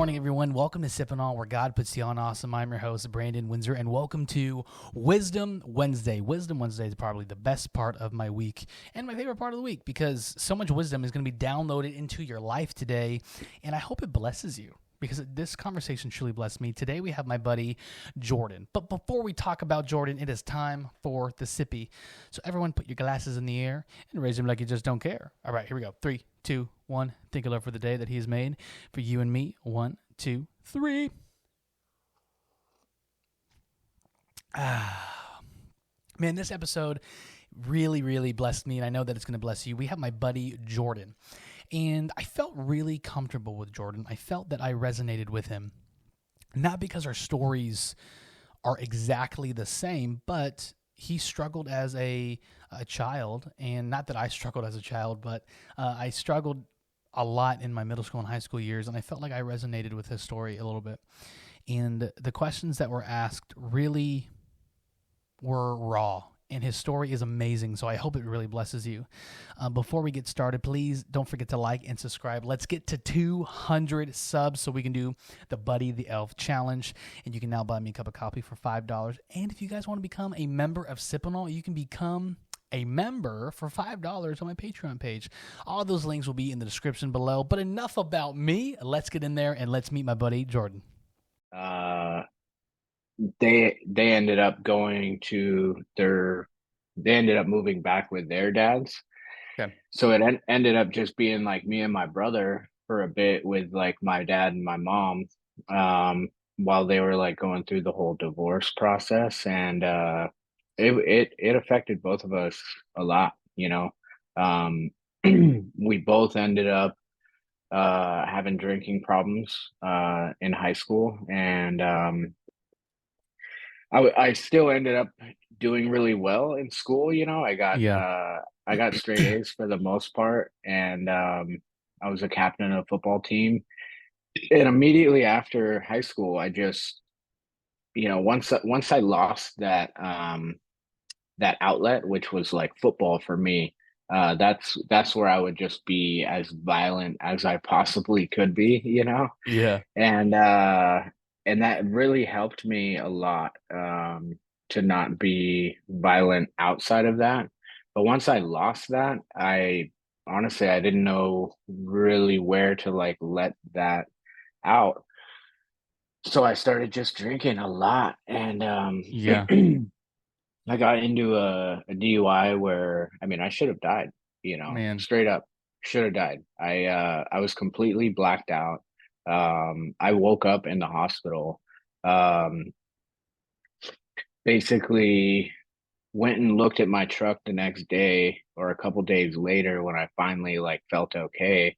morning, everyone. Welcome to Sip&Awe, where God puts you on awesome. I'm your host, Brandon Windsor, and welcome to Wisdom Wednesday. Wisdom Wednesday is probably the best part of my week and my favorite part of the week because so much wisdom is going to be downloaded into your life today, and I hope it blesses you because this conversation truly blessed me. Today we have my buddy Jordan. But before we talk about Jordan, it is time for the sippy. So everyone put your glasses in the air and raise them like you just don't care. All right, here we go. 3, 2, 1. Think of love for the day that he has made for you and me. 1, 2, 3. Man, this episode really blessed me, and I know that it's going to bless you. We have my buddy Jordan, and I felt really comfortable with Jordan. I felt that I resonated with him, not because our stories are exactly the same, but he struggled as a child, and not that I struggled as a child, but I struggled a lot in my middle school and high school years, and I felt like I resonated with his story a little bit. And the questions that were asked really were raw, and his story is amazing, so I hope it really blesses you. Before we get started, please don't forget to like and subscribe. Let's get to 200 subs so we can do the Buddy the Elf challenge, and you can now buy me a cup of coffee for $5. And if you guys want to become a member of Sip&Awe, you can become a member for $5 on my Patreon page. All those links will be in the description below. But enough about me. Let's get in there and let's meet my buddy Jordan. They ended up they ended up moving back with their dads. Okay. So it ended up just being like me and my brother for a bit with like my dad and my mom, while they were like going through the whole divorce process. And it affected both of us a lot, you know. We both ended up having drinking problems in high school, and I still ended up doing really well in school. You know, Yeah. I got straight A's for the most part, and I was a captain of a football team. And immediately after high school, I just, you know, once I lost that outlet, which was like football for me, that's where I would just be as violent as I possibly could be, you know. Yeah. And and that really helped me a lot, to not be violent outside of that. But once I lost that, I honestly I didn't know really where to like let that out. So I started just drinking a lot, and Yeah. I got into a DUI where, I mean, I should have died, you know, Man. straight up should have died. I was completely blacked out. I woke up in the hospital. Um, Basically went and looked at my truck the next day or a couple days later when I finally like felt okay.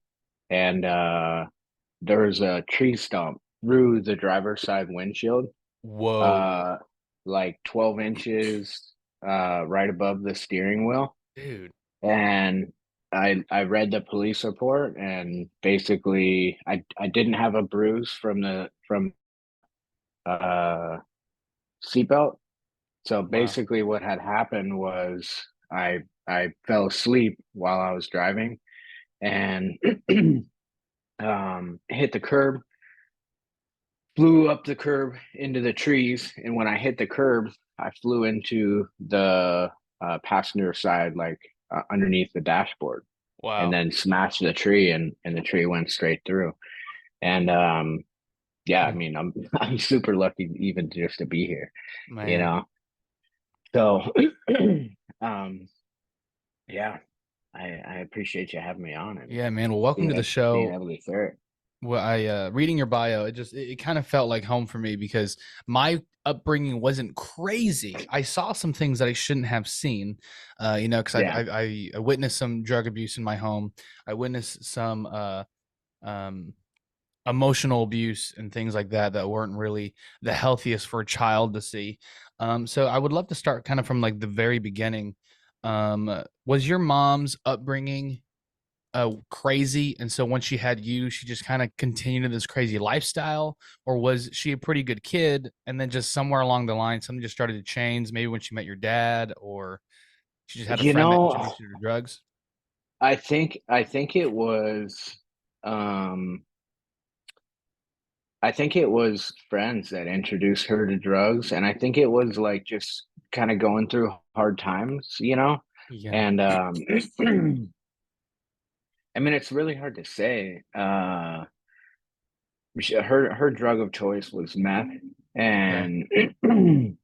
And there was a tree stump through the driver's side windshield, Whoa. uh, like 12 inches right above the steering wheel. Dude. And I read the police report, and basically I didn't have a bruise from the from uh seatbelt. So Wow. basically what had happened was I fell asleep while I was driving, and hit the curb, flew up the curb into the trees, and when I hit the curb, I flew into the passenger side, like underneath the dashboard, and Wow. then smashed the tree, and the tree went straight through. And yeah, I Yeah. mean, I'm super lucky even just to be here, you Man. know. So um yeah, I appreciate you having me on, and Yeah, man. Well, welcome to the being show. able to share it. Well, I reading your bio, it kind of felt like home for me because my upbringing wasn't crazy. I saw some things that I shouldn't have seen, because Yeah. I witnessed some drug abuse in my home. I witnessed some um, emotional abuse and things like that that weren't really the healthiest for a child to see. So I would love to start kind of from like the very beginning. Was your mom's upbringing crazy, and so once she had you she just kind of continued in this crazy lifestyle, or was she a pretty good kid and then just somewhere along the line something just started to change, maybe when she met your dad, or she just had a You friend that know, introduced her to drugs? I think it was um I think it was friends that introduced her to drugs, and I think it was like just kind of going through hard times, you know? Yeah. And I mean, it's really hard to say. Her drug of choice was meth, Okay. and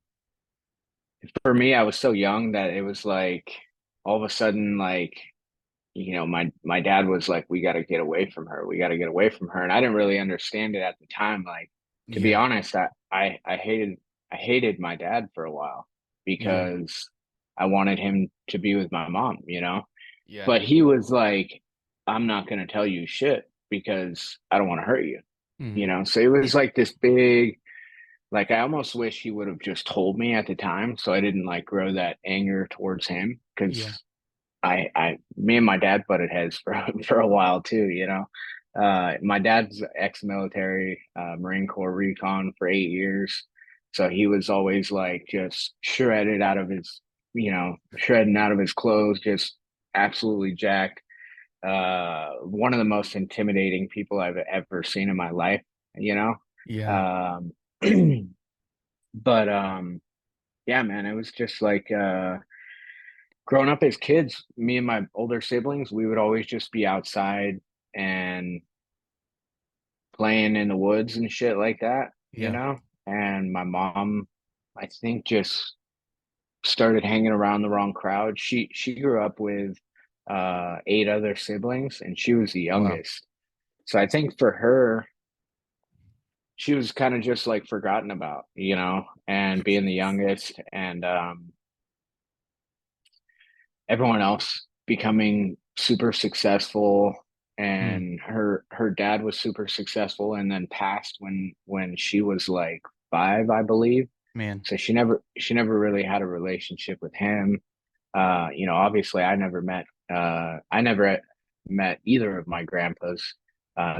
for me, I was so young that it was like all of a sudden, like my dad was like, "We got to get away from her. We got to get away from her," and I didn't really understand it at the time. Like, to be Yeah. honest, I hated my dad for a while Yeah. because I wanted him to be with my mom, Yeah. but he was like, "I'm not going to tell you shit because I don't want to hurt you." Hmm. So it was like this big, like I almost wish he would have just told me at the time so I didn't like grow that anger towards him because Yeah. me and my dad butted heads for for a while too. My dad's ex-military, Marine Corps recon for 8 years, so he was always like just shredding out of his clothes, just absolutely jacked. One of the most intimidating people I've ever seen in my life. You know, Yeah. um, but yeah, man, it was just like growing up as kids, me and my older siblings, we would always just be outside and playing in the woods and shit like that, you Yeah. know? And my mom, I think, just started hanging around the wrong crowd. She grew up with eight other siblings and she was the Wow. youngest. So I think for her, she was kind of just like forgotten about, and being the youngest and everyone else becoming super successful, Mm. and her dad was super successful and then passed when she was like 5, I believe. Man. So she never really had a relationship with him. Obviously I never met either of my grandpas.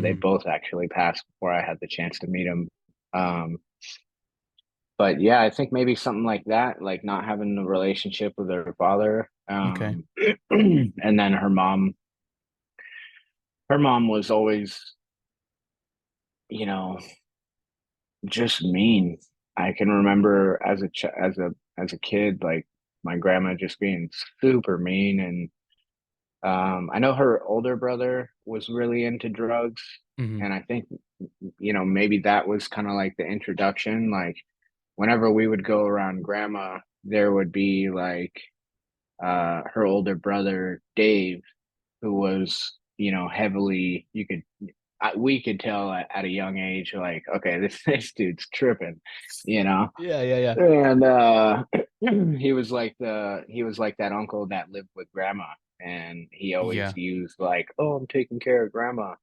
They Hmm. both actually passed before I had the chance to meet them. um, but yeah, I think maybe something like that, like not having a relationship with her father. Okay. And then her mom was always, you know, just mean. I can remember as a kid, like my grandma just being super mean. And I know her older brother was really into drugs, Hmm. and I think, maybe that was kind of like the introduction. Like whenever we would go around grandma, there would be like her older brother Dave, who was, heavily, we could tell at a young age, like, okay, this dude's tripping, you know. Yeah. Yeah. Yeah. And he was like that uncle that lived with grandma, and he always Yeah. used like, "Oh, I'm taking care of grandma,"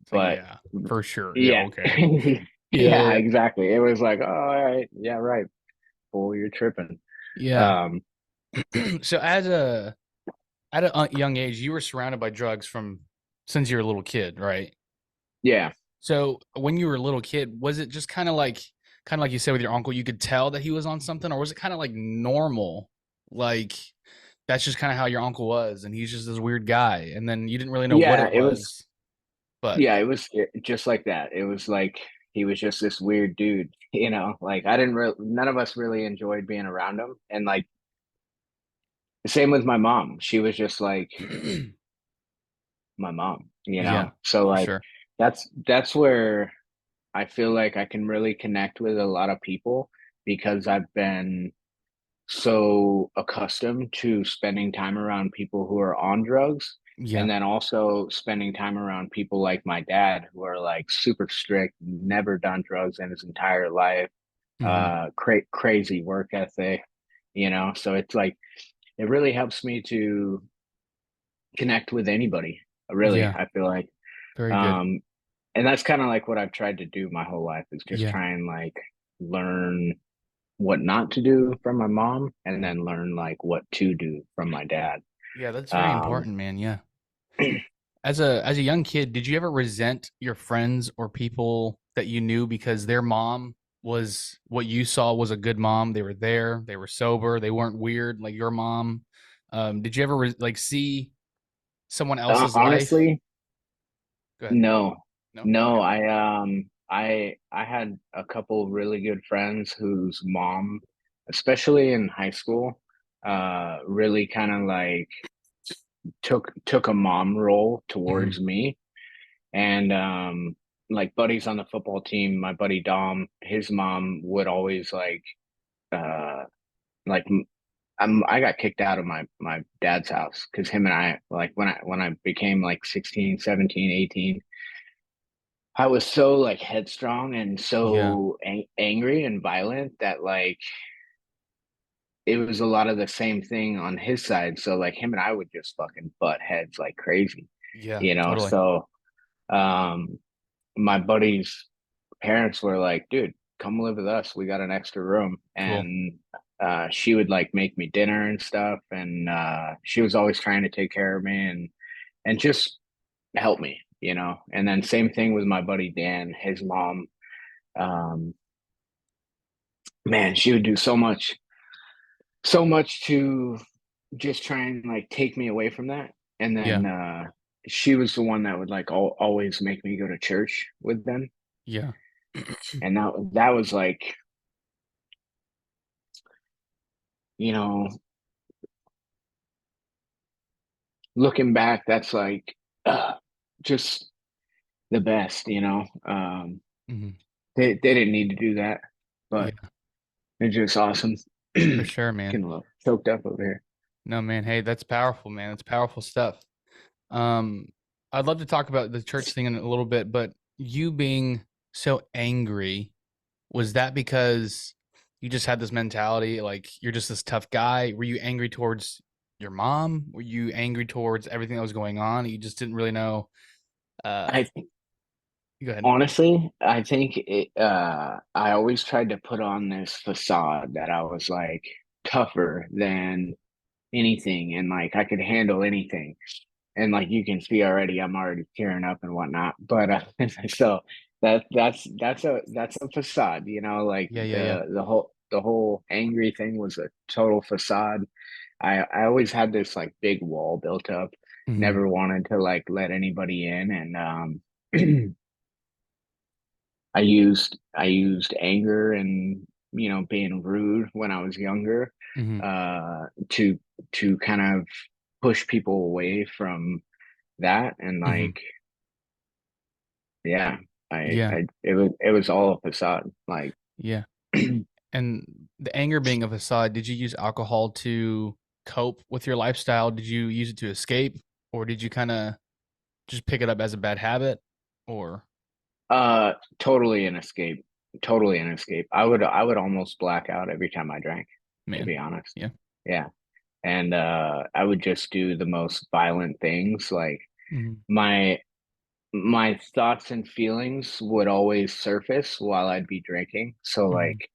It's like, but yeah, for sure. Yeah. yeah, Okay. Yeah. yeah, Yeah. exactly. It was like, oh, all right, yeah, right, fool, you're tripping. Yeah. Um, So at a young age, you were surrounded by drugs from since you were a little kid, right? yeah. So when you were a little kid, was it just kind of like you said with your uncle, you could tell that he was on something, or was it kind of like normal? Like that's just kind of how your uncle was, and he's just this weird guy, and then you didn't really know what Yeah, it it was. was, but Yeah, just like that. It was like he was just this weird dude, Like I didn't really, none of us really enjoyed being around him, and like the same with my mom. She was just like my mom. yeah, So for like sure. that's where I feel like I can really connect with a lot of people because I've been so accustomed to spending time around people who are on drugs, and Yeah. then also spending time around people like my dad who are like super strict, never done drugs in his entire life, Hmm. crazy work ethic, so it's like it really helps me to connect with anybody, really, Yeah. I feel like. Very good. um and that's kind of like what I've tried to do my whole life, is just Yeah. try and like learn what not to do from my mom, and then learn like what to do from my dad. Yeah, that's very Um, important, man. Yeah. As a young kid, did you ever resent your friends or people that you knew because their mom was what you saw was a good mom? They were there, they were sober, they weren't weird like your mom. Did you ever like see someone else's life? honestly, Go ahead. no, No. no. Okay. I I had a couple really good friends whose mom, especially in high school, really kind of like took a mom role Hmm. towards me. And like buddies on the football team, my buddy Dom, his mom would always uh like I got kicked out of my dad's house because him and I, like when I became like 16, 17, 18, I was so like headstrong and Yeah. so angry and violent that like it was a lot of the same thing on his side. So like him and I would just fucking butt heads like crazy, Yeah. you know? Totally. So um my buddy's parents were like, dude, come live with us. We got an extra room. Cool. And she would like make me dinner and stuff. And she was always trying to take care of me and just help me, you know. And then same thing with my buddy Dan, his mom. Um, man, she would do so much to just try and like take me away from that. And Yeah. then she was the one that would like always make me go to church with them. Yeah. And that was like, you know, looking back, that's like uh, just the best, you know. Hmm. They didn't need to do that, Yeah. but it's just awesome. For sure, man. Getting a little choked up over here. No, man. Hey, that's powerful, man. That's powerful stuff. Um, I'd love to talk about the church thing in a little bit, but you being so angry, was that because you just had this mentality, like you're just this tough guy? Were you angry towards your mom? Were you angry towards everything that was going on? You just didn't really know. Uh, I Go ahead. honestly, I think I always tried to put on this facade that I was like tougher than anything and like I could handle anything. And like you can see already, I'm already tearing up and whatnot. But so that's a facade, you know, like Yeah, yeah, yeah. the whole angry thing was a total facade. I always had this like big wall built up, Hmm. never wanted to like let anybody in. And I used anger and you know being rude when I was younger Hmm. uh to kind of push people away from that. And Hmm. like yeah, Yeah, it was all a facade, like yeah. And the anger being a facade, did you use alcohol to cope with your lifestyle? Did you use it to escape, or did you kind of just pick it up as a bad habit? Or totally an escape, totally an escape. I would almost black out every time I drank, to man, be honest. yeah. Yeah. And I would just do the most violent things. Like Hmm. my my thoughts and feelings would always surface while I'd be drinking. So Hmm. like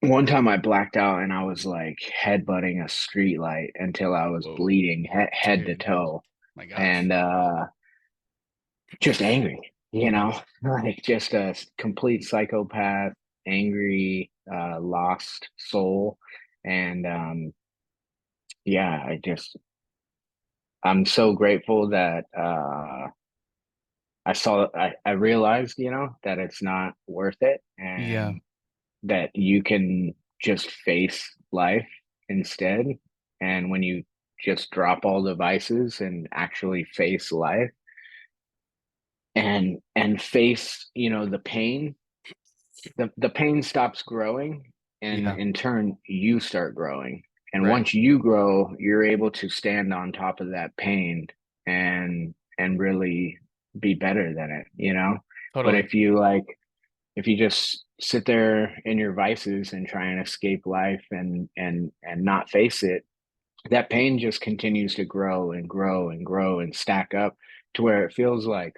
one time I blacked out and I was like headbutting a street light until I was Whoa, bleeding head to dude, toe. my gosh. And just angry, you Yeah, know, like just a complete psychopath, angry, lost soul. And yeah, I'm so grateful that I realized, you know, that it's not worth it yeah. and that you can just face life instead. And when you just drop all the vices and actually face life and face, you know, the pain, the pain stops growing and Yeah. in turn you start growing. And Right. once you grow, you're able to stand on top of that pain and really be better than it, you know? But Totally. if you just sit there in your vices and try and escape life and not face it, that pain just continues to grow and grow and grow and stack up to where it feels like,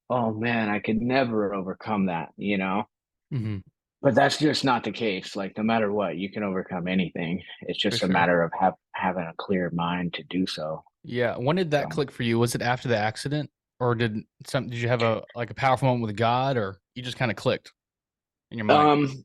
oh man, I could never overcome that, you know? Hmm. But that's just not the case. Like no matter what, you can overcome anything. It's For just a sure. matter of having a clear mind to do so. Yeah. When did that So, click for you? Was it after the accident, or did you have a like a powerful moment with God, or you just kind of clicked in your mind? um,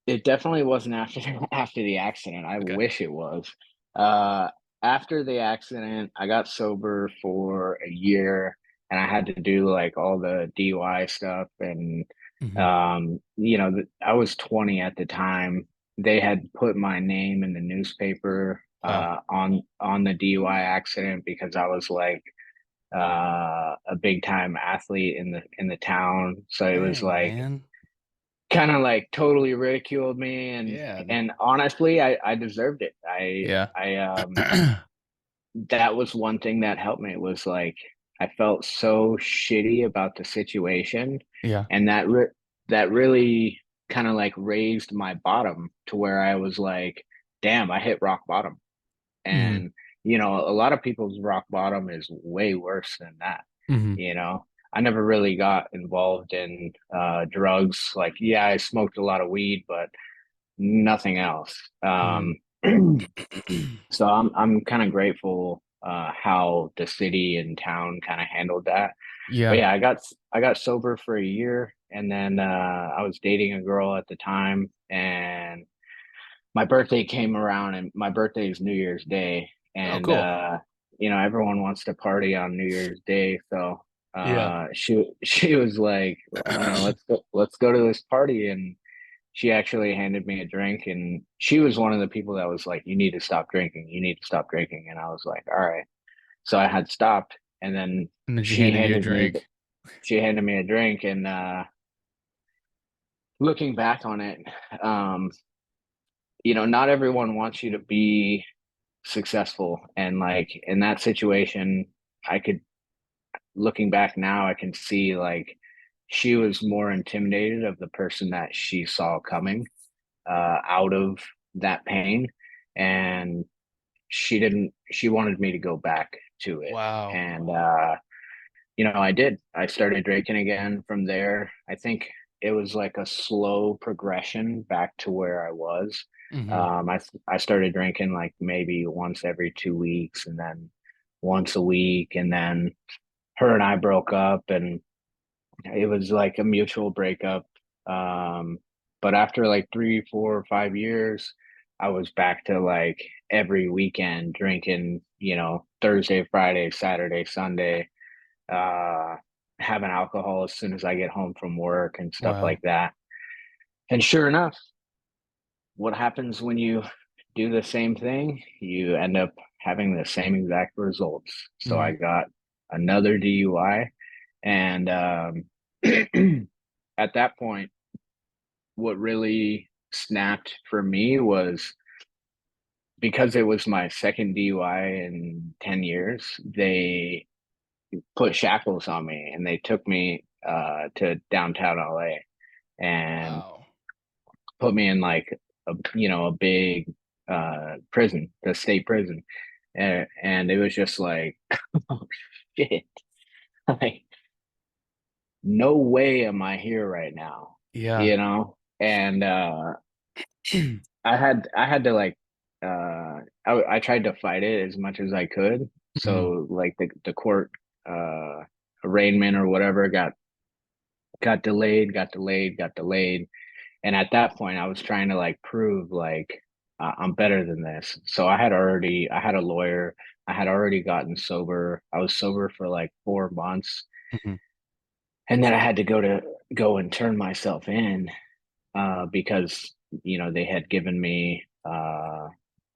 it definitely wasn't after after the accident. I Okay. wish it was. Uh, After the accident, I got sober for a year, and I had to do like all the DUI stuff. And Hmm. I was 20 at the time. They had put my name in the newspaper Wow. on the DUI accident because I was like a big time athlete in the town. So it was Dang, like man. kind of like totally ridiculed me, and Yeah. honestly, I deserved it. I Yeah. I that was one thing that helped me, was like I felt so shitty about the situation, Yeah. and that really kind of like raised my bottom to where I was like, damn, I hit rock bottom. Hmm. And a lot of people's rock bottom is way worse than that. Hmm. you know I never really got involved in drugs. Like, yeah, I smoked a lot of weed, but nothing else. Hmm. So I'm kind of grateful how the city and town kind of handled that. But Yeah. yeah, I got sober for a year, and then I was dating a girl at the time, and my birthday came around, and my birthday is New Year's Day, Oh, and cool. everyone wants to party on New Year's Day. So Yeah. she was like, let's go to this party. And she actually handed me a drink, and she was one of the people that was like, you need to stop drinking, you need to stop drinking. And I was like, all right. So I had stopped, and then And then she she handed you a handed me drink. she handed me a drink. And looking back on it, um not everyone wants you to be successful. And like in that situation, I could looking back now, I can see like she was more intimidated of the person that she saw coming out of that pain. And she wanted me to go back to it. Wow. And I did. I started drinking again from there. I think it was like a slow progression back to where I was. Hmm. I started drinking like maybe once every 2 weeks, and then once a week, and then her and I broke up, and it was like a mutual breakup. Um, but after like 3, 4, 5 years, I was back to like every weekend drinking, Thursday, Friday, Saturday, Sunday, uh, having alcohol as soon as I get home from work and stuff Wow. like that. And sure enough, what happens when you do the same thing? You end up having the same exact results. So Hmm. I got another DUI. And at that point, what really snapped for me was because it was my second DUI in 10 years, they put shackles on me, and they took me to downtown LA and Wow. put me in like a big prison, the state prison. And it was just like, oh shit, like no way am I here right now, Yeah. And I had to like I tried to fight it as much as I could. Hmm. So like the court uh arraignment or whatever got delayed, got delayed, got delayed. And at that point I was trying to like prove like I'm better than this. So I had a lawyer. I had already gotten sober. I was sober for like 4 months. Hmm. And then I had to go and turn myself in because they had given me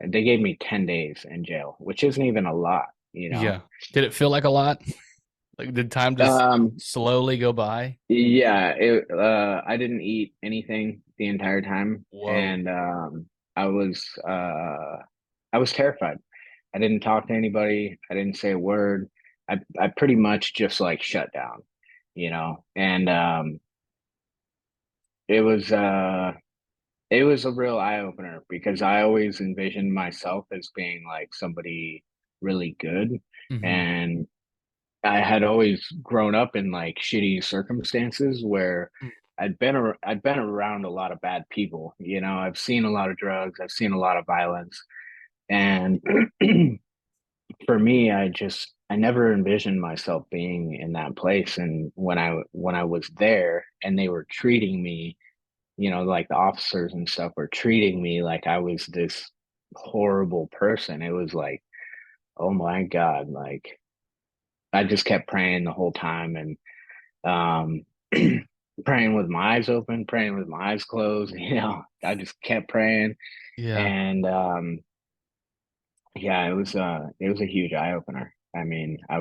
they gave me 10 days in jail, which isn't even a lot. Yeah. Did it feel like a lot? Like, did time just um slowly go by? yeah, I didn't eat anything the entire time. Whoa. And I was uh I was terrified. I didn't talk to anybody. I didn't say a word. I pretty much just like shut down, and it was it was a real eye opener because I always envisioned myself as being like somebody really good. Hmm. And I had always grown up in like shitty circumstances where I'd been around a lot of bad people. I've seen a lot of drugs, I've seen a lot of violence. And for me, I never envisioned myself being in that place. And when I was there and they were treating me, like the officers and stuff were treating me like I was this horrible person. It was like, oh my God, like I just kept praying the whole time, and um, praying with my eyes open, praying with my eyes closed. I just kept praying, Yeah. and yeah, it was a huge eye opener. I mean, I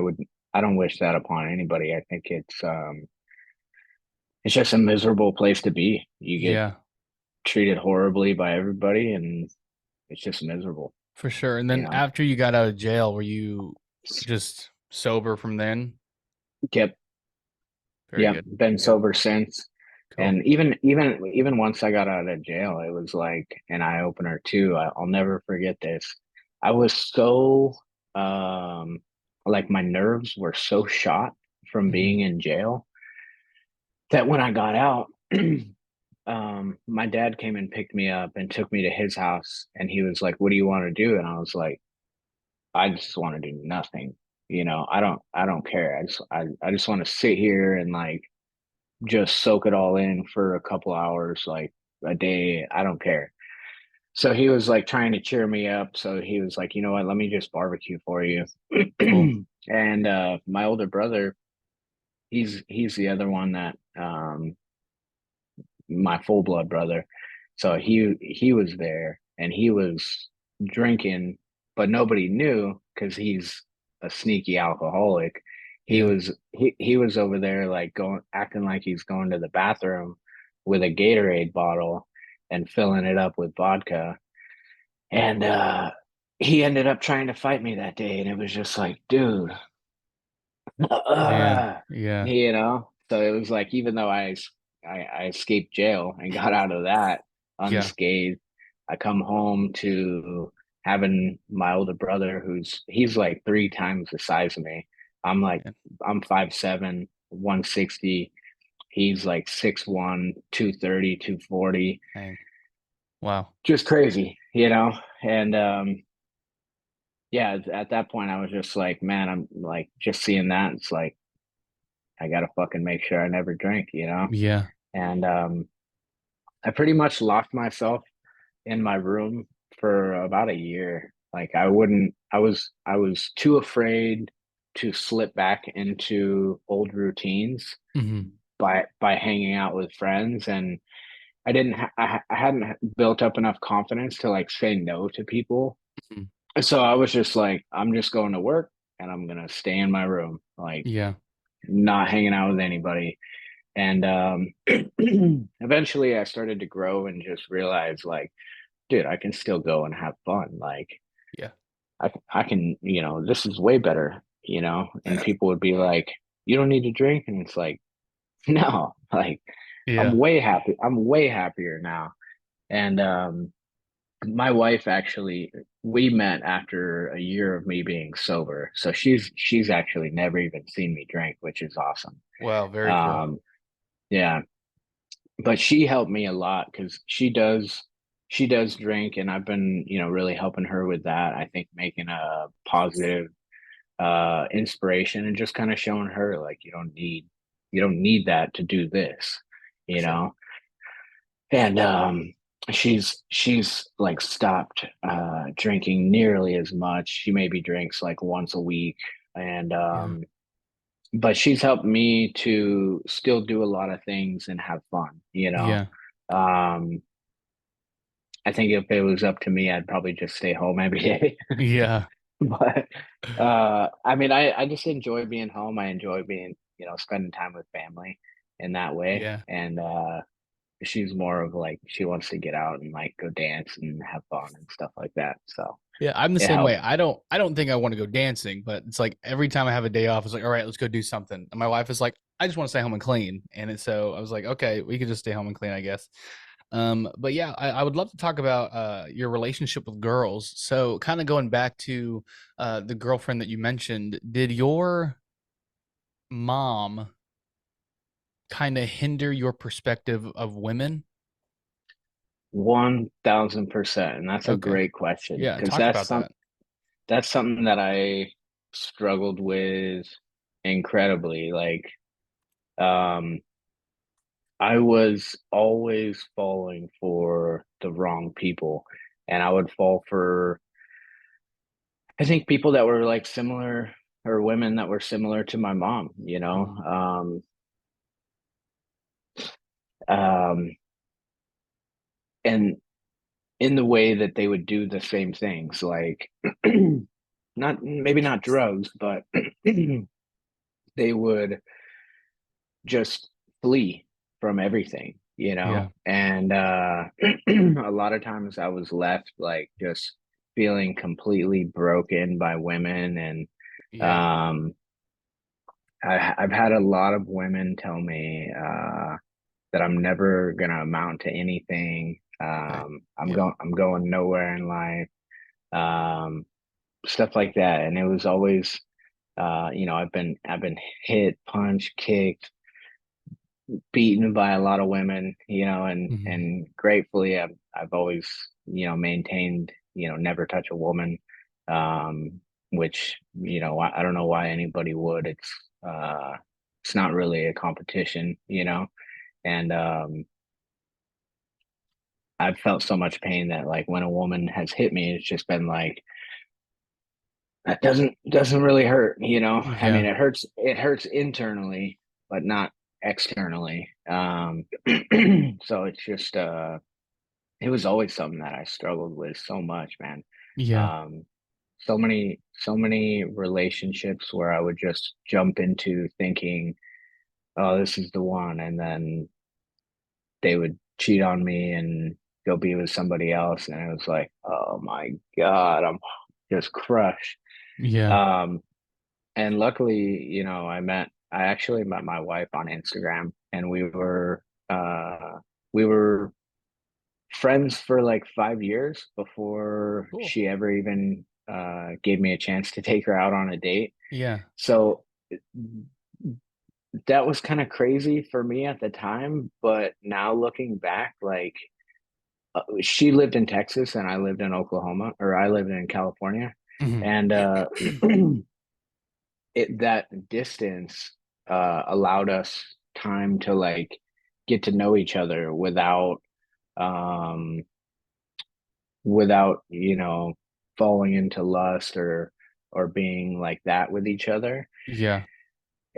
don't wish that upon anybody. I think it's just a miserable place to be. You get Yeah. treated horribly by everybody, and it's just miserable, For sure. And you then know. after you got out of jail, were you just sober from then? Yep, Very yep. good. Been Yeah. sober since, Cool. and even once I got out of jail, it was like an eye opener too. I'll never forget this. I was so um like my nerves were so shot from Hmm. being in jail that when I got out, my dad came and picked me up and took me to his house, and he was like, "What do you want to do?" And I was like, "I just want to do nothing. I don't care. I just want to sit here and like just soak it all in for a couple hours, like a day. I don't care." So he was like trying to cheer me up. So he was like, "You know what? Let me just barbecue for you." Cool. And my older brother, he's the other one that my full blood brother. So he was there and he was drinking, but nobody knew because he's a sneaky alcoholic. Yeah. He was over there like going acting like he's going to the bathroom with a Gatorade bottle and filling it up with vodka. And he ended up trying to fight me that day, and it was just like, dude, Man. uh, Yeah. so it was like even though I escaped jail and got out of that Yeah. unscathed, I come home to having my older brother he's like three times the size of me. I'm like Man. I'm 5'7", 160. He's like 6'1", 230, 240. Dang. Wow. Just crazy, and yeah, at that point I was just like, man, I'm like just seeing that, it's like I gotta fucking make sure I never drink. Yeah. And I pretty much locked myself in my room for about a year. Like I was too afraid to slip back into old routines Hmm. by hanging out with friends, and I hadn't built up enough confidence to like say no to people. Hmm. So I was just like, I'm just going to work and I'm gonna stay in my room, like Yeah. not hanging out with anybody. And eventually I started to grow and just realize like, dude, I can still go and have fun. Like Yeah. I can, this is way better, and people would be like, you don't need to drink. And it's like, no, like I'm Yeah. way happy. I'm way happier now. And my wife actually, we met after a year of me being sober. So she's actually never even seen me drink, which is awesome. Wow. Very cool. Um, yeah, but she helped me a lot because she does drink, and I've been really helping her with that. I think making a positive inspiration and just kind of showing her like you don't need that to do this For you sure. know and she's like stopped drinking nearly as much. She maybe drinks like once a week, and Yeah. but she's helped me to still do a lot of things and have fun. Yeah. um I think if it was up to me, I'd probably just stay home every day. Yeah. But I mean, I just enjoy being home. I enjoy being, spending time with family in that way. Yeah. And she's more of like she wants to get out and like go dance and have fun and stuff like that. So Yeah, I'm the it same way. helps. I don't think I want to go dancing, but it's like every time I have a day off, it's like, all right, let's go do something. And my wife is like, I just want to stay home and clean. So I was like, okay, we could just stay home and clean, I guess. But yeah, I would love to talk about your relationship with girls. So kind of going back to the girlfriend that you mentioned, did your mom kind of hinder your perspective of women? 1,000%. And that's a Okay. great question Yeah, because talk about that. that's something that I struggled with incredibly. Like, um, I was always falling for the wrong people, and I would fall for, I think, people that were like similar. or women that were similar to my mom, you know. Mhm. Um, and in the way that they would do the same things, like not maybe not drugs, but they would just flee from everything, you know? Yeah. And a lot of times I was left like just feeling completely broken by women. And Yeah. um, I've had a lot of women tell me that I'm never gonna amount to anything. Okay. Yeah. I'm going nowhere in life. Stuff like that. And it was always, you know, I've been hit, punched, kicked, beaten by a lot of women, you know, Mhm. and gratefully I've always, you know, maintained, you know, never touch a woman, which, you know, I don't know why anybody would. It's not really a competition, you know. And I've felt so much pain that like when a woman has hit me, it's just been like that doesn't really hurt, you know. I mean, Yeah. it hurts internally, but not externally. So it's just it was always something that I struggled with so much, man. Yeah. Um, so many relationships where I would just jump into thinking, oh, this is the one, and then they would cheat on me and go be with somebody else, and it was like, oh my God, I'm just crushed. Yeah. Um, and luckily, you know, I actually met my wife on Instagram, and we were friends for like 5 years before Cool. she ever even gave me a chance to take her out on a date. Yeah. So that was kind of crazy for me at the time, but now looking back, like she lived in Texas and I lived in Oklahoma, or I lived in California, Mhm. and that distance allowed us time to like get to know each other um, without, you know, falling into lust or being like that with each other. Yeah.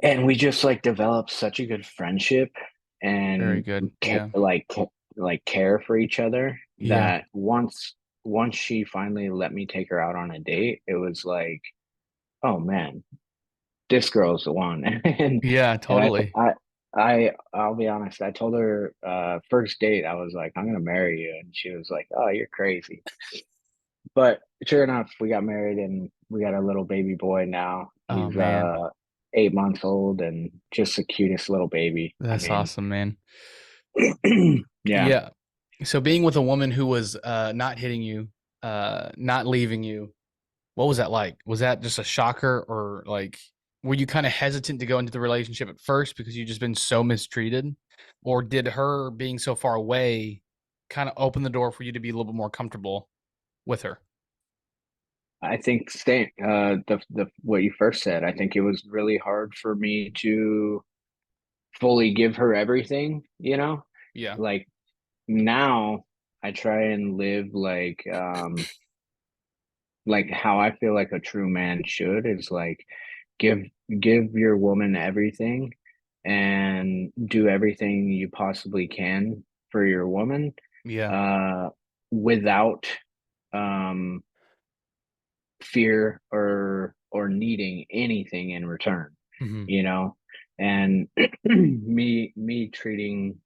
And we just like developed such a good friendship Very and good. Yeah. like care for each other Yeah. that once she finally let me take her out on a date, it was like, oh man, this girl's the one. Yeah, And totally. I'll be honest, I told her first date, I was like, I'm gonna marry you, and she was like, oh, you're crazy. But sure enough, we got married and we got a little baby boy now. Oh He's man. 8 months old and just the cutest little baby. I That's mean, awesome, man. yeah. Yeah. So being with a woman who was not hitting you, not leaving you, what was that like? Was that just a shocker, or like were you kind of hesitant to go into the relationship at first because you just been so mistreated? Or did her being so far away kind of open the door for you to be a little bit more comfortable with her? I think staying the what you first said, I think it was really hard for me to fully give her everything, you know? Yeah. Like now I try and live like how I feel like a true man should is like give give your woman everything and do everything you possibly can for your woman Yeah. uh without um fear or needing anything in return, Hmm. you know. And me treating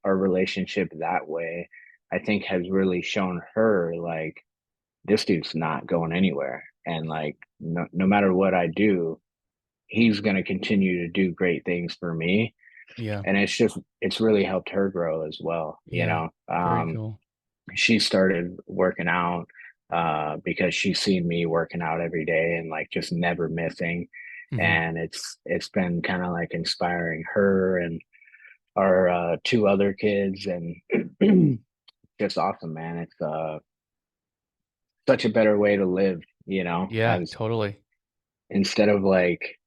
our relationship that way, I think has really shown her like this dude's not going anywhere, and like no matter what I do, he's going to continue to do great things for me. Yeah. And it's really helped her grow as well, you Yeah. know. Very cool. She started working out because she's seen me working out every day and like just never missing. Hmm. And it's been kind of like inspiring her and our two other kids, and just awesome, man. It's such a better way to live, you know, Yeah, as totally. instead of like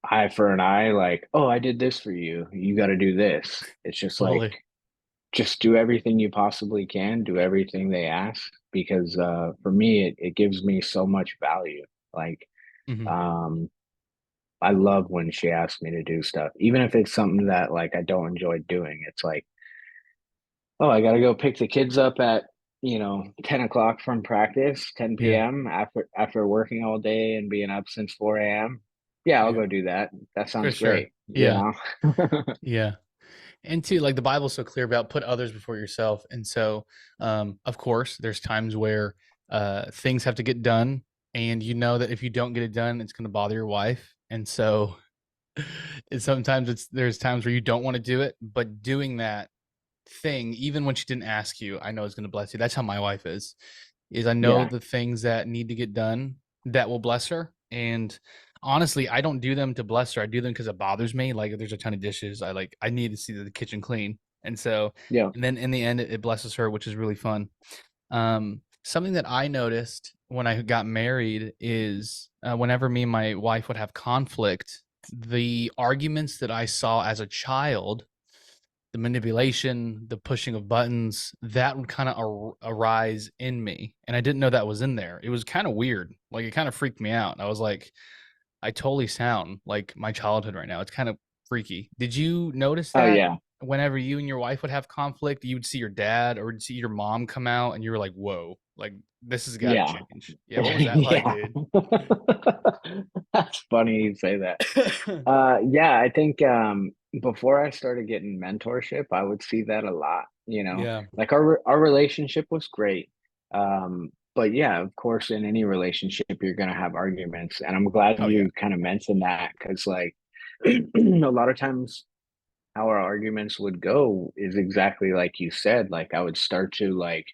eye for an eye, like, oh, I did this for you, you got to do this. It's just like, Totally. just do everything you possibly can, do everything they ask, because for me, it gives me so much value. Like, Hmm. Um, I love when she asks me to do stuff, even if it's something that like I don't enjoy doing. It's like, oh, I gotta go pick the kids up at 10 o'clock from practice, 10 Yeah. p.m. after working all day and being up since 4 a.m. Yeah, I'll Yeah. go do that. That For sounds sure. great, Yeah. Yeah. And two, like the Bible's so clear about put others before yourself. And so, of course, there's times where things have to get done, and you know that if you don't get it done, it's going to bother your wife. And so, sometimes there's times where you don't want to do it, but doing that thing, even when she didn't ask you, I know is going to bless you. That's how my wife is. Is I know Yeah. the things that need to get done that will bless her, and honestly, I don't do them to bless her. I do them because it bothers me. Like if there's a ton of dishes, I need to see the kitchen clean, and so Yeah. and then in the end, it blesses her, which is really fun. Something that I noticed when I got married is whenever me and my wife would have conflict, the arguments that I saw as a child, the manipulation, the pushing of buttons, that would kind of arise in me. And I didn't know that was in there. It was kind of weird. Like it kind of freaked me out. I was like, I totally sound like my childhood right now. It's kind of freaky. Did you notice Oh that yeah. whenever you and your wife would have conflict, you would see your dad or see your mom come out and you were like, whoa, like this has got to Yeah. change. Yeah. What was that like, Yeah. dude? That's funny you say that. Yeah, I think before I started getting mentorship, I would see that a lot, Yeah. Like our relationship was great. But yeah, of course, in any relationship, you're gonna have arguments. And I'm glad Oh, yeah. you kind of mentioned that because like a lot of times how our arguments would go is exactly like you said. Like I would start to like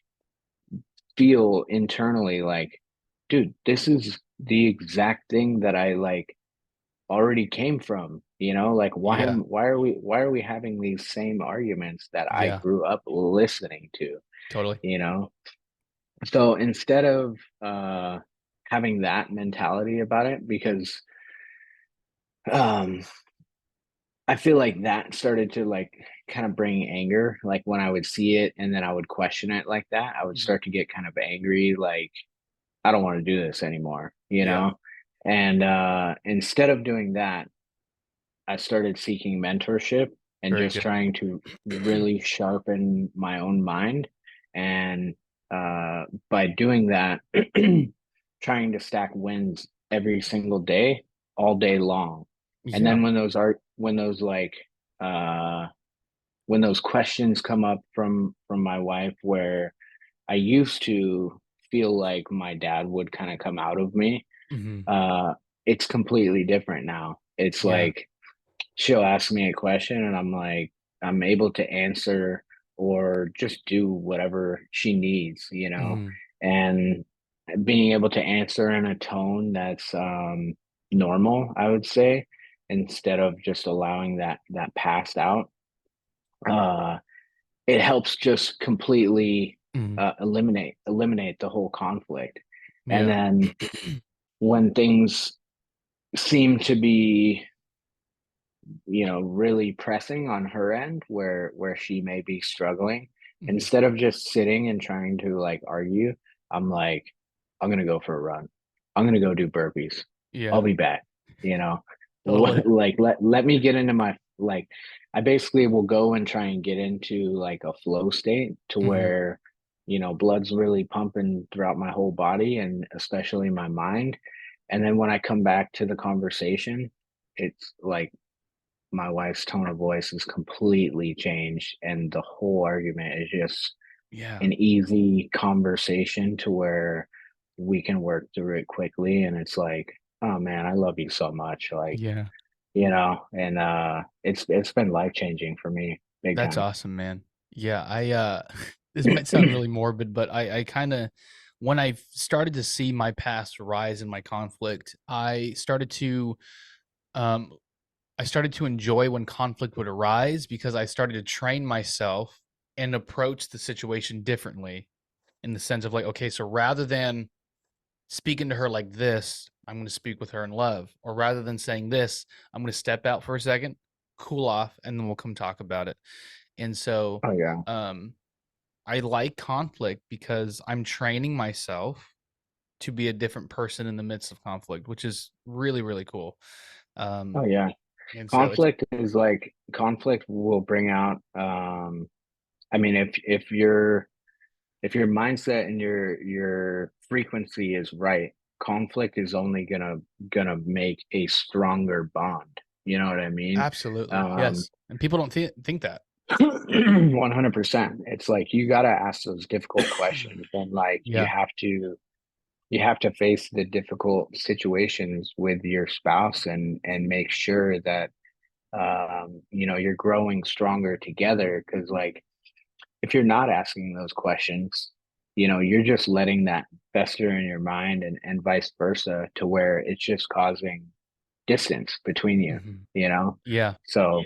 feel internally like, dude, this is the exact thing that I like already came from, like Yeah. why are we having these same arguments that I Yeah. grew up listening to, Totally. you know? So instead of having that mentality about it, because um I feel like that started to like kind of bring anger, like when I would see it and then I would question it like that, I would Mhm. start to get kind of angry, like I don't want to do this anymore, Yeah. And instead of doing that, I started seeking mentorship and Very just good. trying to really sharpen my own mind. And by doing that, trying to stack wins every single day, all day long. And Yeah. then uh, when those questions come up from my wife, where I used to feel like my dad would kind of come out of me, Hmm. uh, it's completely different now. It's Yeah. like she'll ask me a question and I'm like, I'm able to answer or just do whatever she needs, Hmm. and being able to answer in a tone that's normal, I would say, instead of just allowing that passed out. Uh, it helps just completely Hmm. eliminate the whole conflict. And Yeah. then when things seem to be really pressing on her end where she may be struggling, Hmm. instead of just sitting and trying to like argue, I'm like, I'm gonna go for a run. I'm gonna go do burpees. I'll Yeah. be back. You know, Totally. like let me get into my like. I basically will go and try and get into like a flow state to Hmm. where blood's really pumping throughout my whole body and especially my mind. And then when I come back to the conversation, it's like my wife's tone of voice is completely changed and the whole argument is just Yeah. an easy conversation to where we can work through it quickly and it's like, oh man, I love you so much, like, Yeah. and it's been life changing for me big That's time. awesome, man. Yeah, this might sound really morbid, but I kind of when I started to see my past rise in my conflict, um I started to enjoy when conflict would arise because I started to train myself and approach the situation differently in the sense of like, okay, so rather than speaking to her like this, I'm going to speak with her in love. Or rather than saying this, I'm going to step out for a second, cool off, and then we'll come talk about it. And so Oh yeah. um, I like conflict because I'm training myself to be a different person in the midst of conflict, which is really, really cool. Oh Um, yeah. and so it's Conflict will bring out I mean if your mindset and your frequency is right, conflict is only gonna make a stronger bond. You know what I mean? absolutely Um, yes, and people don't think that. 100%. It's like you gotta ask those difficult questions, and like Yeah. you have to face the difficult situations with your spouse and make sure that you know you're growing stronger together. Because like if you're not asking those questions, you know, you're just letting that fester in your mind and vice versa to where it's just causing distance between you, Mhm. you know? Yeah. So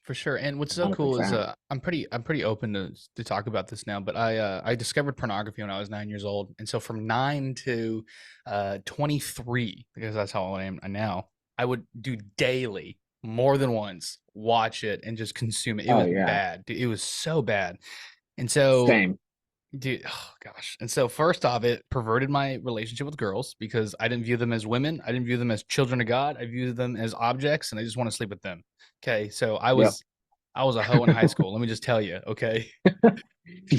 For sure. And what's so cool is 100%. I'm pretty open to talk about this now, but I discovered pornography when I was 9 years old. And so from 9 to 23, because that's how old I am now, I would do daily, more than once, watch it and just consume it. It Oh was yeah. bad. Dude, it was so bad. And so Same. dude, oh gosh. And so first off, it perverted my relationship with girls because I didn't view them as women. I didn't view them as children of God. I viewed them as objects and I just want to sleep with them. Okay. So I Yep. was I was a hoe in high school. Let me just tell you. Okay.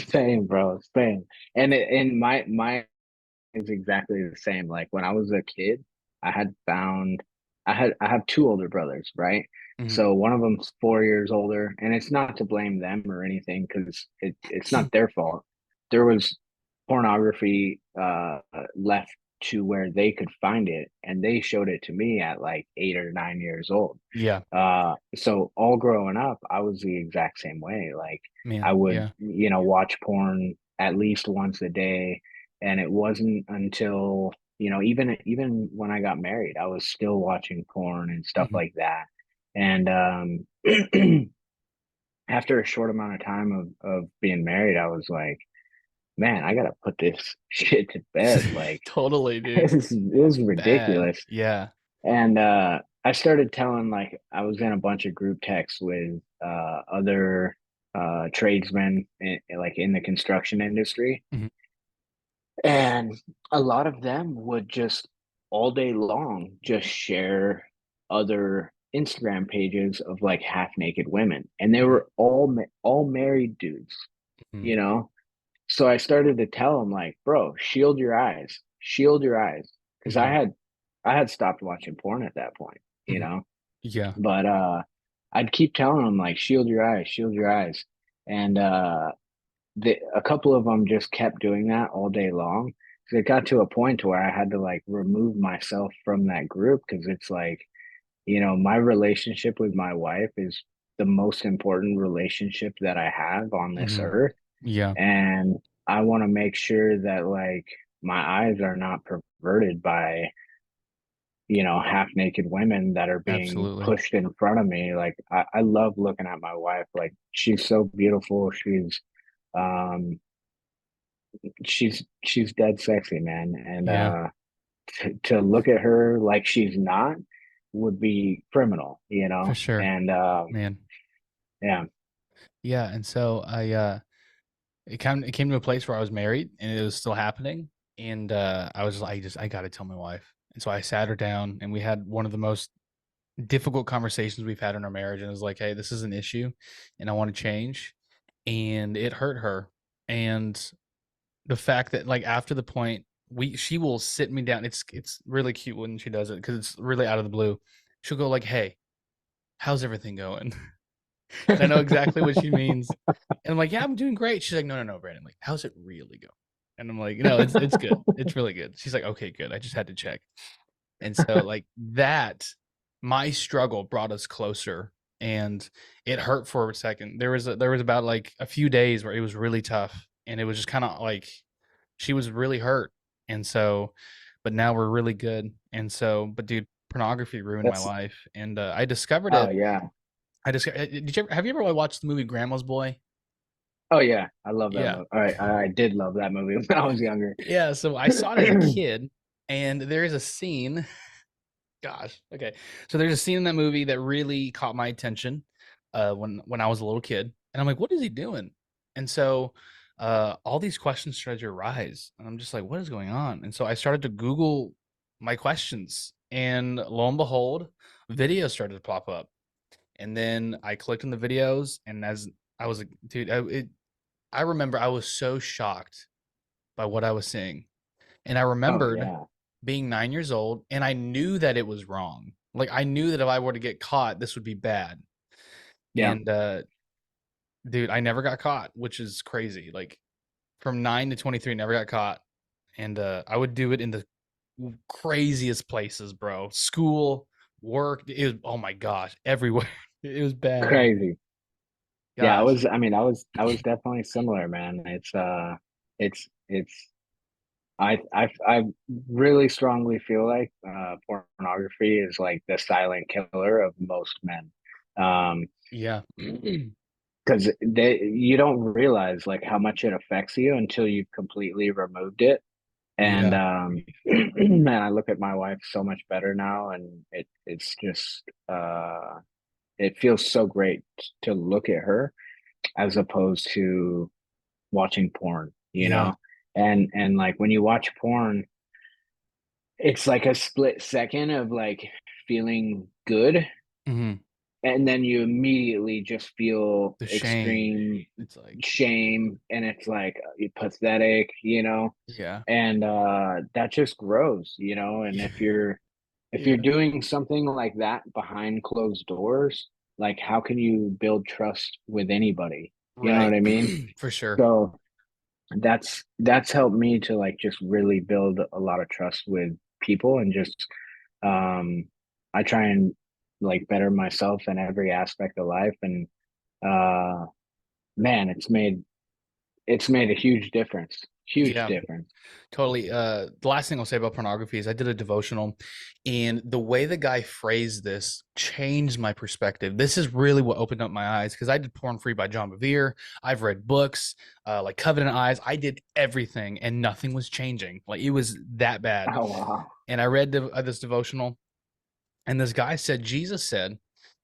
Same, bro. Same. And my is exactly the same. Like when I was a kid, I had found I have two older brothers, right? Mhm. So one of them's 4 years older, and it's not to blame them or anything because it's not their fault. There was pornography left to where they could find it, and they showed it to me at like 8 or 9 years old. Yeah, So all growing up, I was the exact same way. Like I man. would, Yeah. you know, watch porn at least once a day, and it wasn't until, you know, even when I got married, I was still watching porn and stuff Mhm. like that. And after a short amount of time of being married, I was like, man, I gotta put this shit to bed. Like Totally, dude. this is Bad. ridiculous. Yeah. And I started telling like I was in a bunch of group texts with other tradesmen like in the construction industry, Mhm. and a lot of them would just all day long just share other Instagram pages of like half naked women, and they Mhm. were all married dudes, Mhm. you know. So I started to tell them like, bro, shield your eyes, because Mhm. I had stopped watching porn at that point, you Mhm. know. Yeah. But I'd keep telling them like, shield your eyes, and a couple of them just kept doing that all day long. So it got to a point to where I had to like remove myself from that group because it's like, you know, my relationship with my wife is the most important relationship that I have on this Mhm. earth, Yeah. and I want to make sure that like my eyes are not perverted by, you know, half naked women that are being Absolutely. pushed in front of me. Like I love looking at my wife. Like she's so beautiful. Um she's dead sexy, man. And Yeah. to look at her like she's not would be criminal, you For know? sure, And man. yeah. Yeah. And so it came to a place where I was married and it was still happening. And I was just I gotta tell my wife. And so I sat her down and we had one of the most difficult conversations we've had in our marriage. And it was like, hey, this is an issue and I want to change. And it hurt her. And the fact that like after the point she will sit me down. It's really cute when she does it because it's really out of the blue. She'll go like, hey, how's everything going? And I know exactly what she means. And I'm like, yeah, I'm doing great. She's like, no, no, no, Brandon. Like, how's it really going? And I'm like, no, it's good. It's really good. She's like, okay, good. I just had to check. And so like that, my struggle brought us closer. And it hurt for a second. There was about like a few days where it was really tough. And it was just kind of like she was really hurt. And so, but now we're really good. And so, but dude, pornography ruined my That's life. And I discovered oh it. yeah. Have you ever watched the movie Grandma's Boy? Oh yeah. I love that Yeah. movie. All right. I did love that movie when I was younger. Yeah, so I saw it as a kid, and there is a scene gosh, okay. So there's a scene in that movie that really caught my attention, when I was a little kid, and I'm like, "What is he doing?" And so, all these questions started to arise, and I'm just like, what is going on? And so I started to Google my questions, and lo and behold, videos started to pop up. And then I clicked on the videos, and as I was like, dude, I remember I was so shocked by what I was seeing. And I Oh remembered yeah. being 9 years old, and I knew that it was wrong. Like, I knew that if I were to get caught, this would be bad. Yeah. And dude, I never got caught, which is crazy. Like, from 9 to 23, never got caught. And I would do it in the craziest places, bro. School, work. It was, oh my gosh, everywhere. It was bad. Crazy. Yeah, Gosh. I was definitely similar, man. It's I really strongly feel like pornography is like the silent killer of most men. Yeah. Because they you don't realize like how much it affects you until you've completely removed it. And Yeah. man, I look at my wife so much better now, and it's just it feels so great to look at her as opposed to watching porn, you Yeah. know? And like when you watch porn, it's like a split second of like feeling good, Hmm. and then you immediately just feel The shame. extreme It's like, shame, and it's like pathetic, you know? yeah. And that just grows, you know? And Yeah. if you're Yeah. doing something like that behind closed doors, like how can you build trust with anybody? You know Right. what I mean? For sure. So that's helped me to like just really build a lot of trust with people, and just um I try and like better myself in every aspect of life. And uh man, it's made a huge difference. Huge Yeah. difference. Totally. The last thing I'll say about pornography is I did a devotional, and the way the guy phrased this changed my perspective. This is really what opened up my eyes because I did Porn Free by John Bevere. I've read books, like Covenant Eyes. I did everything, and nothing was changing. Like, it was that bad. Oh wow. And I read this devotional, and this guy said, Jesus said,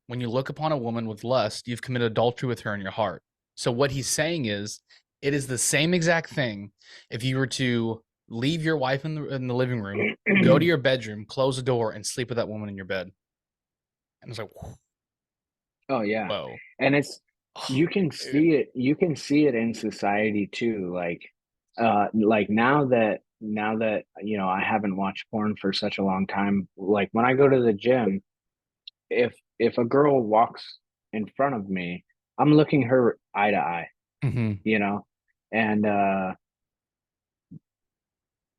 when you look upon a woman with lust, you've committed adultery with her in your heart. So what he's saying is, it is the same exact thing if you were to leave your wife in the living room, go to your bedroom, close the door, and sleep with that woman in your bed. And it's like, Oh yeah. whoa. And it's Oh, dude. you can see it in society too. Like now that you know I haven't watched porn for such a long time, like when I go to the gym, if a girl walks in front of me, I'm looking her eye to eye, Hmm. you know? And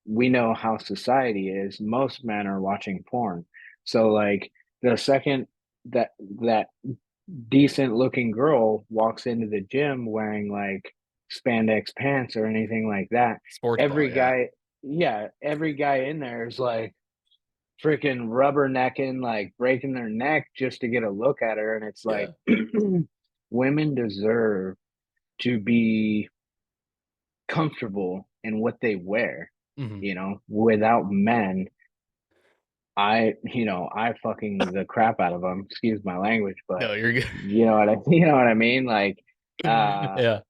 we know how society is. Most men are watching porn. So like the second that that decent looking girl walks into the gym wearing like spandex pants or anything like that, Sports bra, every yeah. guy, yeah, every guy in there is like freaking rubbernecking, like breaking their neck just to get a look at her. And it's like Yeah. women deserve to be comfortable in what they wear, Hmm. you know, without men. I fucking the crap out of them. Excuse my language, but No, you're good. you know what I mean? Like, uh, Yeah.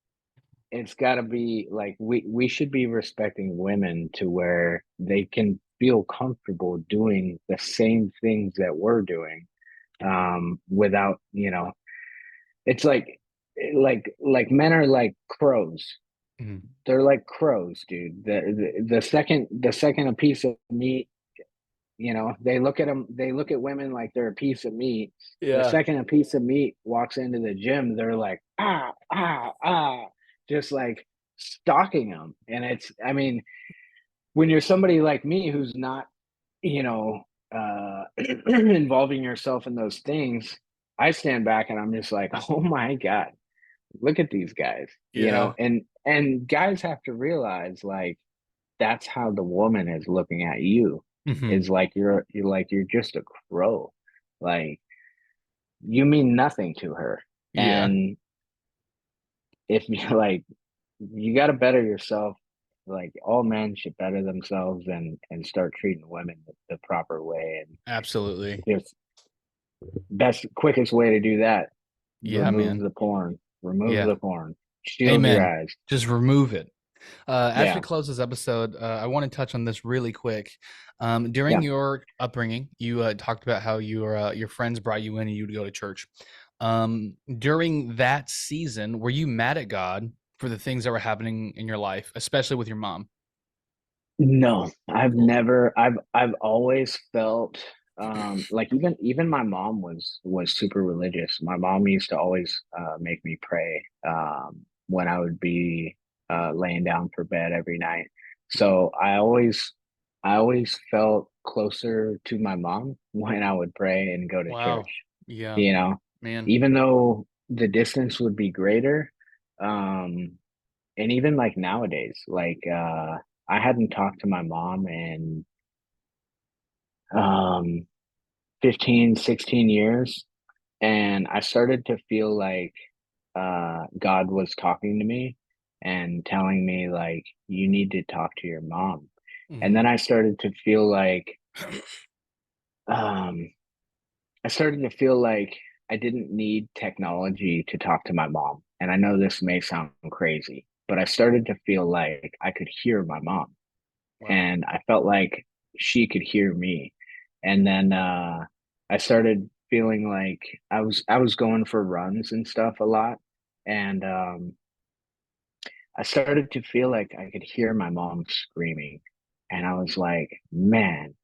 it's got to be like we should be respecting women to where they can feel comfortable doing the same things that we're doing, without, you know, it's like men are like crows. Hmm. They're like crows, dude. The second a piece of meat, you know, they look at women like they're a piece of meat. The Yeah. second a piece of meat walks into the gym, they're like, ah, ah, ah, just like stalking them. And it's, I mean, when you're somebody like me who's not, you know, involving yourself in those things, I stand back and I'm just like, oh my God, look at these guys, you know, Yeah. and guys have to realize like that's how the woman is looking at you, Hmm. is like you're like you're just a crow, like you mean nothing to her. Yeah. And if you like, you got to better yourself. Like all men should better themselves and start treating women the proper way. And Absolutely. just best quickest way to do that, Yeah, remove man. the porn, remove Yeah. the porn. Shield your Amen. eyes. Just remove it. As we Yeah. close this episode, I want to touch on this really quick. During Yeah. your upbringing, you talked about how your friends brought you in and you would go to church. During that season, were you mad at God for the things that were happening in your life, especially with your mom? No, I've always felt like even my mom was super religious. My mom used to always make me pray when I would be laying down for bed every night. So I always felt closer to my mom when I would pray and go to Wow. church, Yeah, you know, man. even though the distance would be greater. Um and even like nowadays, like I hadn't talked to my mom in um 15, 16 years, and I started to feel like God was talking to me and telling me like you need to talk to your mom. And Hmm. then um I started to feel like I didn't need technology to talk to my mom. And I know this may sound crazy, but I started to feel like I could hear my mom. Wow. And I felt like she could hear me. And then I started feeling like I was going for runs and stuff a lot, and I started to feel like I could hear my mom screaming, and I was like, man,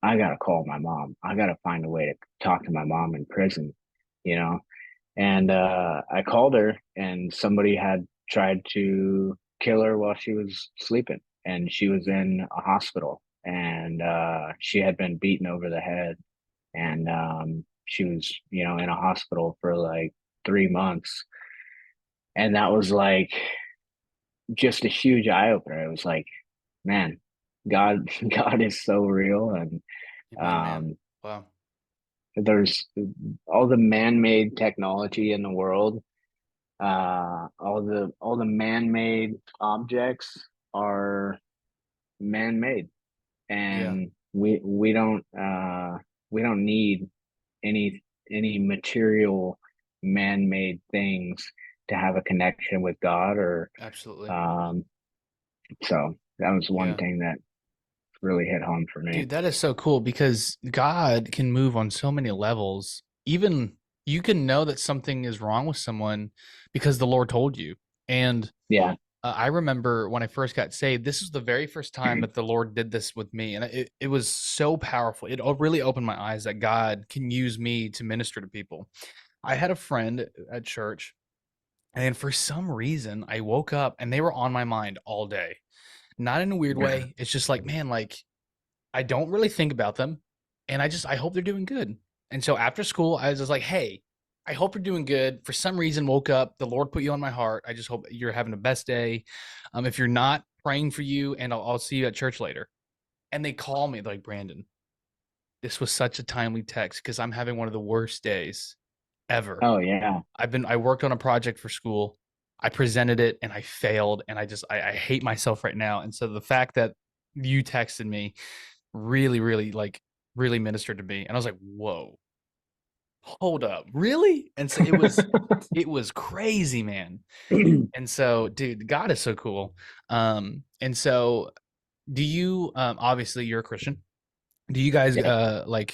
I gotta call my mom. I gotta find a way to talk to my mom in prison, you know. And I called her, and somebody had tried to kill her while she was sleeping, and she was in a hospital, and she had been beaten over the head, and she was, in a hospital for like 3 months, and that was like just a huge eye opener. It was like, man, God, God is so real, and Amen, man. um, Wow. there's all the man-made technology in the world. All the man-made objects are man-made, Yeah, and we don't need any material man-made things to have a connection with God, or absolutely. um so that was one Yeah. thing that really hit home for me. Dude, that is so cool because God can move on so many levels. Even you can know that something is wrong with someone because the Lord told you. And Yeah. I remember when I first got saved, this is the very first time that the Lord did this with me. And it was so powerful. It really opened my eyes that God can use me to minister to people. I had a friend at church, and for some reason, I woke up and they were on my mind all day. Not in a weird way. It's just like, man, like I don't really think about them, and I hope they're doing good. And so after school, I was just like, "Hey, I hope you're doing good." For some reason, woke up, the Lord put you on my heart. I just hope you're having the best day. If you're not, praying for you, and I'll see you at church later. And they call me like, Brandon, this was such a timely text because I'm having one of the worst days ever. Oh yeah. I worked on a project for school. I presented it and I failed, and I hate myself right now. And so the fact that you texted me really, really like really ministered to me. And I was like, whoa, hold up, really? And so it was crazy, man. And so, dude, God is so cool. And so do you obviously you're a Christian. Do you guys Yeah. do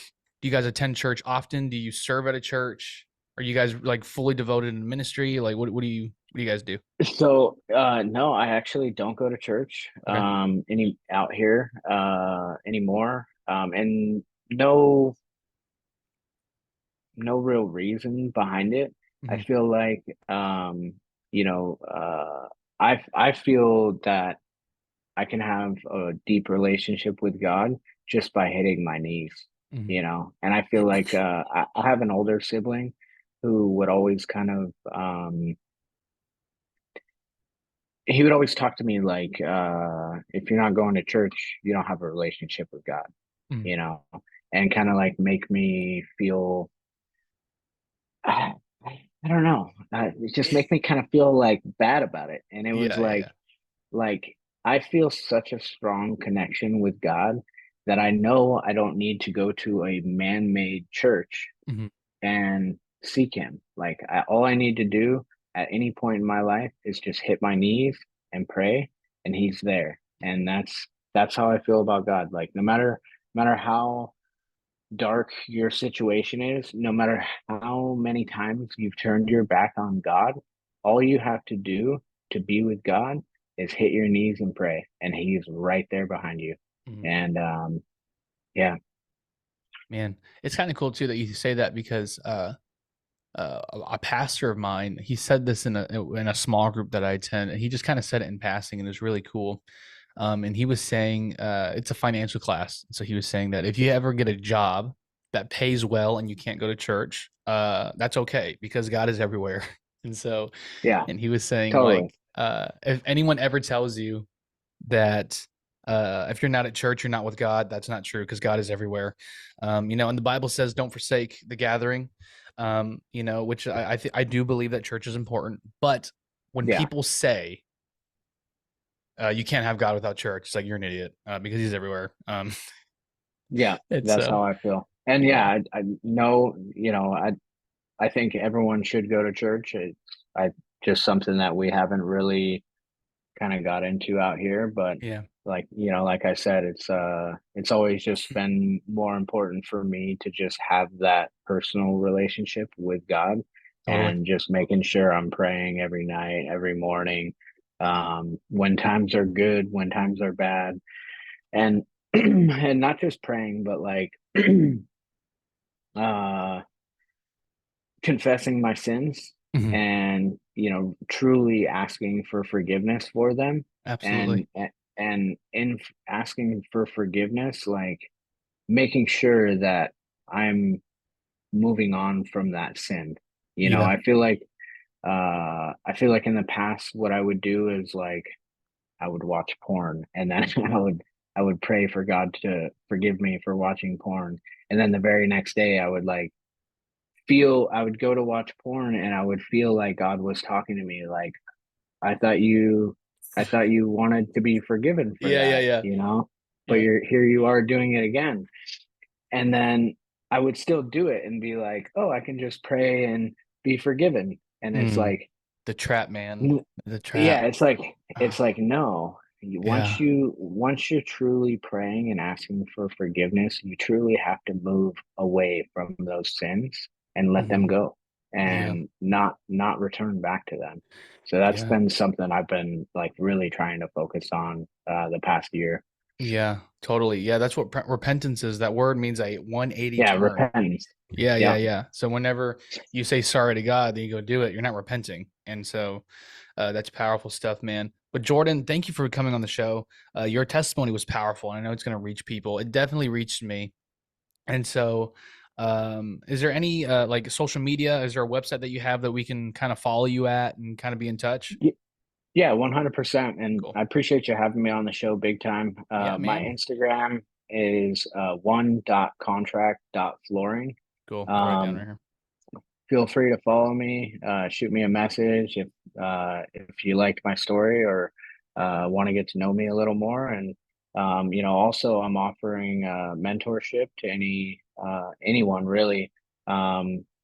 you guys attend church often? Do you serve at a church? Are you guys like fully devoted in ministry? Like what do you guys do? So no, I actually don't go to church Okay. any out here anymore. And no no real reason behind it. I Hmm. feel like you know, uh I feel that I can have a deep relationship with God just by hitting my knees. And I feel like I have an older sibling who would always kind of he would always talk to me like if you're not going to church, you don't have a relationship with God, Hmm. you know, and kind of like make me feel I don't know. It just make me kind of feel like bad about it. And it was Yeah, yeah, yeah. like I feel such a strong connection with God that I know I don't need to go to a man-made church Hmm. and seek him. Like all I need to do at any point in my life is just hit my knees and pray, and he's there. And that's how I feel about God. Like no matter how dark your situation is, no matter how many times you've turned your back on God, all you have to do to be with God is hit your knees and pray, and he's right there behind you. Mhm. And yeah, Man, it's kind of cool too that you say that because a pastor of mine, he said this in a small group that I attend, and he just kind of said it in passing, and it was really cool. And he was saying it's a financial class, so he was saying that if you ever get a job that pays well and you can't go to church, that's okay because God is everywhere. And so, yeah, and he was saying like, totally. if anyone ever tells you that if you're not at church, you're not with God. That's not true because God is everywhere. And the Bible says, "Don't forsake the gathering." Which I do believe that church is important. But when Yeah, people say you can't have God without church, it's like you're an idiot because He's everywhere. yeah, It's that's how I feel. And yeah, yeah, I know, I think everyone should go to church. It's I just something that we haven't really kind of got into out here, but yeah, like I said, it's always just been more important for me to just have that personal relationship with God, totally. and just making sure I'm praying every night, every morning, when times are good, when times are bad, and and not just praying, but like uh confessing my sins, Mhm. and truly asking for forgiveness for them, and Absolutely. and in asking for forgiveness, like making sure that I'm moving on from that sin. Yeah. I feel like in the past what I would do is like I would watch porn, and then I would pray for God to forgive me for watching porn, and then the very next day I would go to watch porn, and I would feel like God was talking to me like, I thought you I thought you wanted to be forgiven for Yeah. Yeah. that, Yeah. but Yeah. you are doing it again. And then I would still do it and be like, "Oh, I can just pray and be forgiven." And it's Mm, like, the trap, man. N- The trap. yeah, it's Ah, like no. yeah. Once you're truly praying and asking for forgiveness, you truly have to move away from those sins and let them Mhm. go, Yeah. and not return back to them. So that's Yeah. been something I've been like really trying to focus on the past year. Yeah. Totally. Yeah. That's what repentance is. That word means a 180 Yeah, turn. repentance. Yeah, yeah, Yep. yeah. So whenever you say sorry to God, then you go do it. You're not repenting, and so that's powerful stuff, man. But Jordan, thank you for coming on the show. Your testimony was powerful, and I know it's going to reach people. It definitely reached me, and so is there any like social media? Is there a website that you have that we can kind of follow you at and kind of be in touch? Yeah, 100%. And Cool. I appreciate you having me on the show big time. Yeah, My man. Instagram is one.contract.flooring. Cool. I'll write it down right Um, here. Feel free to follow me, shoot me a message if you liked my story, or want to get to know me a little more. And also I'm offering mentorship to anyone really,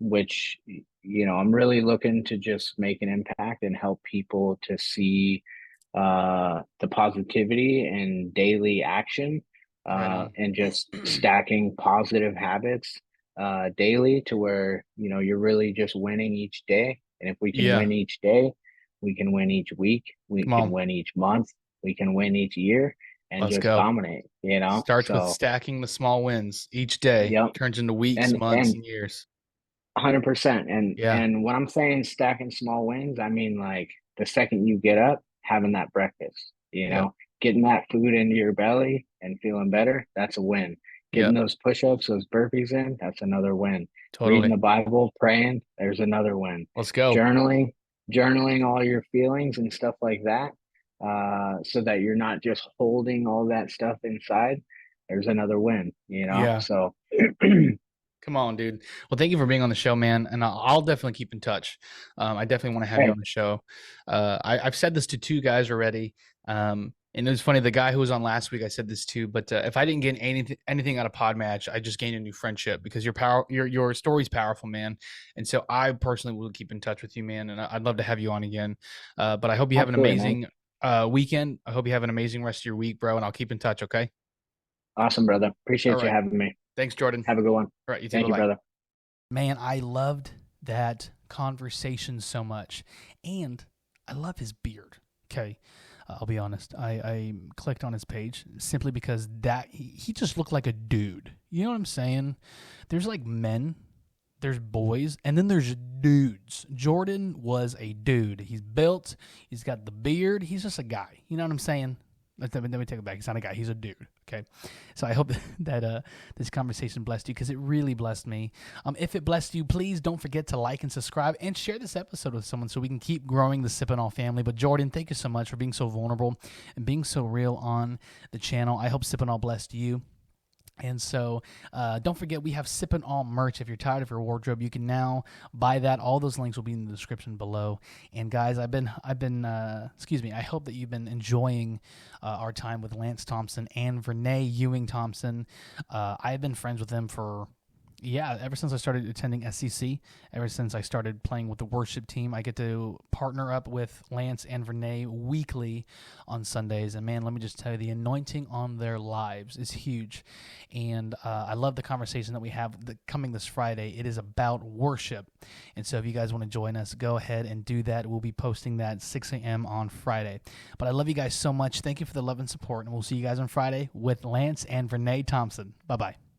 which I'm really looking to just make an impact and help people to see the positivity in daily action, Right on. and just stacking positive habits daily, to where you're really just winning each day. And if we can Yeah. win each day, we can win each week, we Come can on. win each month, we can win each year, and Let's just go. dominate. Starts with So stacking the small wins each day, yep. turns into weeks, months, And and years. 100%. And Yeah. and when I'm saying stacking small wins, I mean like the second you get up, having that breakfast, Yep. getting that food into your belly and feeling better, that's a win. Getting Yep. those push-ups, those burpees in, that's another win. Reading Totally. the Bible, praying, there's another win. Let's go. Journaling, journaling all your feelings and stuff like that, so that you're not just holding all that stuff inside. There's another win. Yeah. So Come on, dude. Well, thank you for being on the show, man. And I'll definitely keep in touch. I definitely want to have you hey, on the show. I've said this to two guys already. And it was funny, the guy who was on last week, I said this too, but if I didn't get anything out of Pod Match, I just gained a new friendship because your story's powerful, man. And so I personally will keep in touch with you, man, and I'd love to have you on again. But I hope you have an Absolutely, man. amazing weekend. I hope you have an amazing rest of your week, bro, and I'll keep in touch, okay? Awesome, brother. All Appreciate you right. having me. Thanks, Jordan. Have a good one. All right, you too. Thank you, Bye-bye. brother. Man, I loved that conversation so much. And I love his beard. Okay. I'll be honest. I clicked on his page simply because he just looked like a dude. You know what I'm saying? There's like men, there's boys, and then there's dudes. Jordan was a dude. He's built, he's got the beard, he's just a guy. You know what I'm saying? Let me take it back. He's not a guy. He's a dude. Okay. So I hope that this conversation blessed you because it really blessed me. If it blessed you, please don't forget to like and subscribe and share this episode with someone so we can keep growing the Sip&Awe family. But Jordan, thank you so much for being so vulnerable and being so real on the channel. I hope Sip&Awe blessed you. And so don't forget, we have Sip&Awe merch. If you're tired of your wardrobe, you can now buy that. All those links will be in the description below. And guys, I hope that you've been enjoying our time with Lance Thompson and Renee Ewing Thompson. I've been friends with them for ever since I started attending SCC, ever since I started playing with the worship team. I get to partner up with Lance and Renee weekly on Sundays. And man, let me just tell you, the anointing on their lives is huge. And I love the conversation that we have coming this Friday. It is about worship. And so if you guys want to join us, go ahead and do that. We'll be posting that at 6 a.m. on Friday. But I love you guys so much. Thank you for the love and support. And we'll see you guys on Friday with Lance and Renee Thompson. Bye-bye.